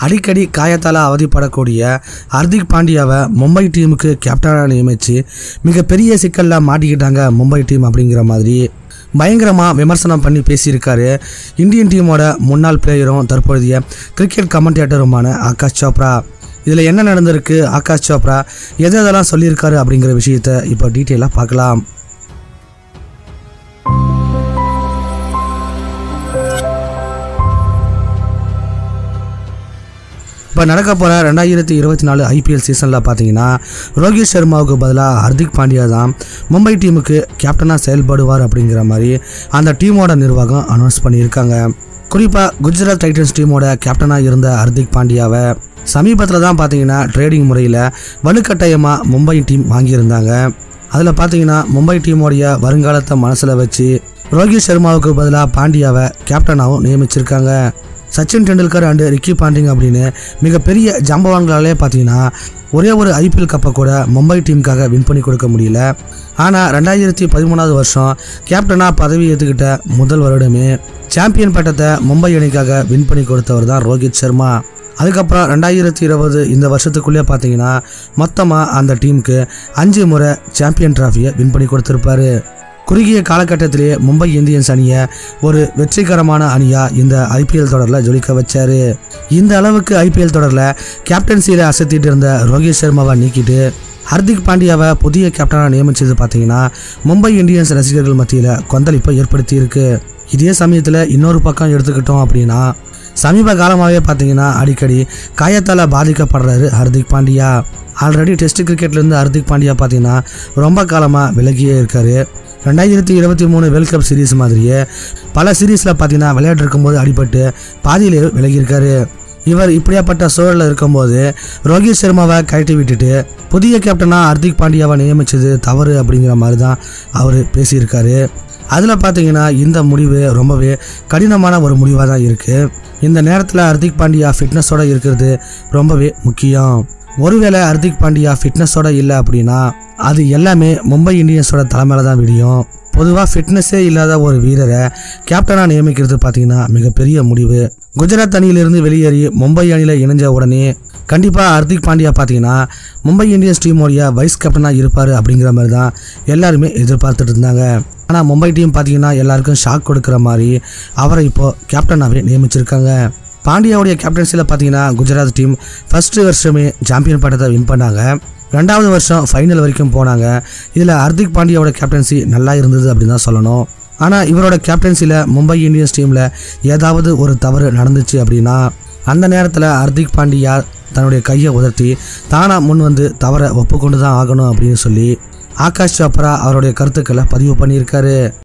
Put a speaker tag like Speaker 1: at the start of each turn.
Speaker 1: அடிக்கடி காயத்தால் அவதிப்படக்கூடிய ஹர்திக் பாண்டியாவை மும்பை டீமுக்கு கேப்டனாக நியமித்து மிகப்பெரிய சிக்கலில் மாட்டிக்கிட்டாங்க மும்பை டீம் அப்படிங்கிற மாதிரி பயங்கரமாக விமர்சனம் பண்ணி பேசியிருக்காரு இந்தியன் டீமோட முன்னாள் பிளேயரும் தற்போதைய கிரிக்கெட் கமெண்டேட்டருமான ஆகாஷ் சோப்ரா. இதில் என்ன நடந்திருக்கு, ஆகாஷ் சோப்ரா எதெல்லாம் சொல்லியிருக்காரு அப்படிங்கிற விஷயத்தை இப்போ டீட்டெயிலாக பார்க்கலாம். இப்போ நடக்க போகிற 2024 IPL சீசனில் பார்த்தீங்கன்னா ரோஹித் சர்மாவுக்கு பதிலாக ஹர்திக் பாண்டியா தான் மும்பை டீமுக்கு கேப்டனாக செயல்படுவார் அப்படிங்கிற மாதிரி அந்த டீமோட நிர்வாகம் அனௌன்ஸ் பண்ணியிருக்காங்க. குறிப்பாக குஜராத் டைட்டன்ஸ் டீமோட கேப்டனாக இருந்த ஹர்திக் பாண்டியாவை சமீபத்தில் தான் பார்த்தீங்கன்னா ட்ரேடிங் முறையில் வலுக்கட்டாயமாக மும்பை டீம் வாங்கியிருந்தாங்க. அதில் பார்த்தீங்கன்னா மும்பை டீமோடைய வருங்காலத்தை மனசில் வச்சு ரோஹித் சர்மாவுக்கு பதிலாக பாண்டியாவை கேப்டனாகவும் நியமிச்சிருக்காங்க. Sachin Tendulkar and Ricky Ponting அப்படின்னு மிகப்பெரிய ஜம்பவான்களாலே பார்த்தீங்கன்னா ஒரே ஒரு IPL கப்பை கூட மும்பை டீமுக்காக வின் பண்ணி கொடுக்க முடியல. ஆனால் 2013 வருஷம் கேப்டனாக பதவி ஏற்றுக்கிட்ட முதல் வருடமே சாம்பியன் பட்டத்தை மும்பை அணிக்காக வின் பண்ணி கொடுத்தவர் தான் ரோஹித் சர்மா. அதுக்கப்புறம் 2020 இந்த வருஷத்துக்குள்ளே பார்த்தீங்கன்னா மொத்தமாக அந்த டீமுக்கு 5 முறை சாம்பியன் டிராஃபியை வின் பண்ணி கொடுத்துருப்பாரு. குறுகிய காலகட்டத்திலேயே மும்பை இந்தியன்ஸ் அணியை ஒரு வெற்றிகரமான அணியாக இந்த IPL தொடரில் ஜொலிக்க வச்சார். இந்த அளவுக்கு IPL தொடரில் கேப்டன்சியில் அசத்திட்டு இருந்த ரோஹித் சர்மாவை நீக்கிட்டு ஹர்திக் பாண்டியாவை புதிய கேப்டனாக நியமித்தது பார்த்தீங்கன்னா மும்பை இந்தியன்ஸ் ரசிகர்கள் மத்தியில் கொந்தளிப்பை ஏற்படுத்தியிருக்கு. இதே சமயத்தில் இன்னொரு பக்கம் எடுத்துக்கிட்டோம் அப்படின்னா சமீப காலமாகவே பார்த்தீங்கன்னா அடிக்கடி காயத்தால் பாதிக்கப்படுறாரு ஹர்திக் பாண்டியா. ஆல்ரெடி டெஸ்ட் கிரிக்கெட்லேருந்து ஹர்திக் பாண்டியா பார்த்தீங்கன்னா ரொம்ப காலமாக விலகியே இருக்கார். 2023 வேர்ல்ட் கப் சீரீஸ் மாதிரியே பல சீரீஸில் பார்த்தீங்கன்னா விளையாட்டு இருக்கும்போது அடிபட்டு பாதியிலே விலகியிருக்காரு. இவர் இப்படியாப்பட்ட சூழலில் இருக்கும்போது ரோஹித் சர்மாவை கழட்டி விட்டுட்டு புதிய கேப்டனாக ஹர்திக் பாண்டியாவை நியமித்தது தவறு அப்படிங்கிற மாதிரி தான் அவர் பேசியிருக்காரு. அதில் பார்த்தீங்கன்னா இந்த முடிவு ரொம்பவே கடினமான ஒரு முடிவாக தான் இருக்குது. இந்த நேரத்தில் ஹர்திக் பாண்டியா ஃபிட்னஸோடு இருக்கிறது ரொம்பவே முக்கியம். ஒருவேளை ஹர்திக் பாண்டியா ஃபிட்னஸோட இல்லை அப்படின்னா அது எல்லாமே மும்பை இந்தியன்ஸோட தலைமையில தான் விடியும். பொதுவாக ஃபிட்னஸே இல்லாத ஒரு வீரரை கேப்டனாக நியமிக்கிறது பார்த்தீங்கன்னா மிகப்பெரிய முடிவு. குஜராத் அணியிலிருந்து வெளியேறி மும்பை அணியில் இணைஞ்ச உடனே கண்டிப்பாக ஹர்திக் பாண்டியா பார்த்தீங்கன்னா மும்பை இந்தியன்ஸ் டீமோடைய வைஸ் கேப்டனாக இருப்பார் அப்படிங்கிற மாதிரி தான் எல்லாருமே எதிர்பார்த்துட்டு இருந்தாங்க. ஆனால் மும்பை டீம் பார்த்தீங்கன்னா எல்லாருக்கும் ஷாக் கொடுக்குற மாதிரி அவரை இப்போது கேப்டனாகவே நியமிச்சிருக்காங்க. பாண்டியாவுடைய கேப்டன்சியில் பார்த்தீங்கன்னா குஜராத் டீம் ஃபர்ஸ்ட் வருஷமே சாம்பியன் பட்டத்தை வின் பண்ணாங்க. 2வது வருஷம் ஃபைனல் வரைக்கும் போனாங்க. இதில் ஹர்திக் பாண்டியாவோட கேப்டன்சி நல்லா இருந்தது அப்படின்னு தான் சொல்லணும். ஆனால் இவரோட கேப்டன்சியில் மும்பை இந்தியன்ஸ் டீமில் ஏதாவது ஒரு தவறு நடந்துச்சு அப்படின்னா அந்த நேரத்தில் ஹர்திக் பாண்டியா தன்னுடைய கையை உதர்த்தி தானாக முன் வந்து தவறை ஒப்புக்கொண்டு தான் ஆகணும் அப்படின்னு சொல்லி ஆகாஷ் சோப்ரா அவருடைய கருத்துக்களை பதிவு பண்ணியிருக்காரு.